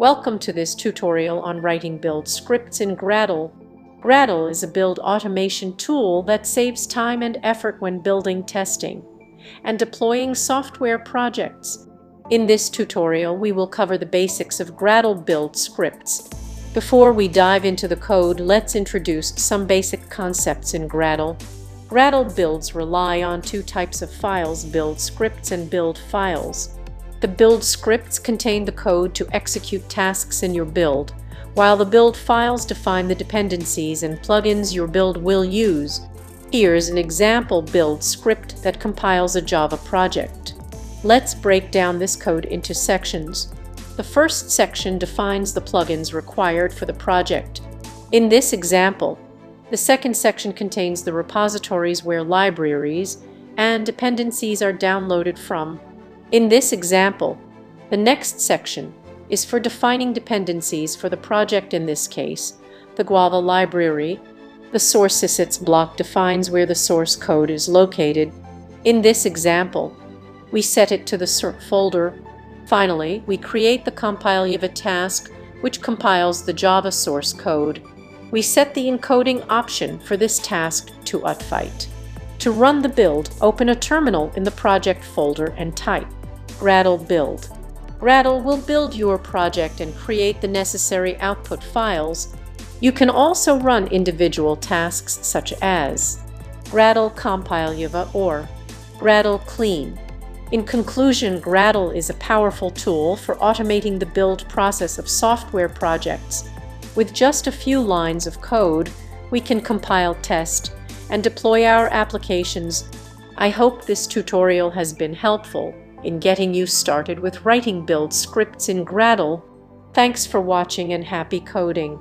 Welcome to this tutorial on writing build scripts in Gradle. Gradle is a build automation tool that saves time and effort when building, testing, and deploying software projects. In this tutorial, we will cover the basics of Gradle build scripts. Before we dive into the code, let's introduce some basic concepts in Gradle. Gradle builds rely on two types of files: build scripts and build files. The build scripts contain the code to execute tasks in your build, while the build files define the dependencies and plugins your build will use. Here's an example build script that compiles a Java project. Let's break down this code into sections. The first section defines the plugins required for the project. In this example, the second section contains the repositories where libraries and dependencies are downloaded from. In this example, the next section is for defining dependencies for the project. In this case, the Guava library. The source sysits block defines where the source code is located. In this example, we set it to the cert folder. Finally, we create the compile Java task, which compiles the Java source code. We set the encoding option for this task to Utfite. To run the build, open a terminal in the project folder and type Gradle build. Gradle will build your project and create the necessary output files. You can also run individual tasks such as Gradle compile Java or Gradle clean. In conclusion, Gradle is a powerful tool for automating the build process of software projects. With just a few lines of code, we can compile, test, and deploy our applications. I hope this tutorial has been helpful in getting you started with writing build scripts in Gradle. Thanks for watching and happy coding!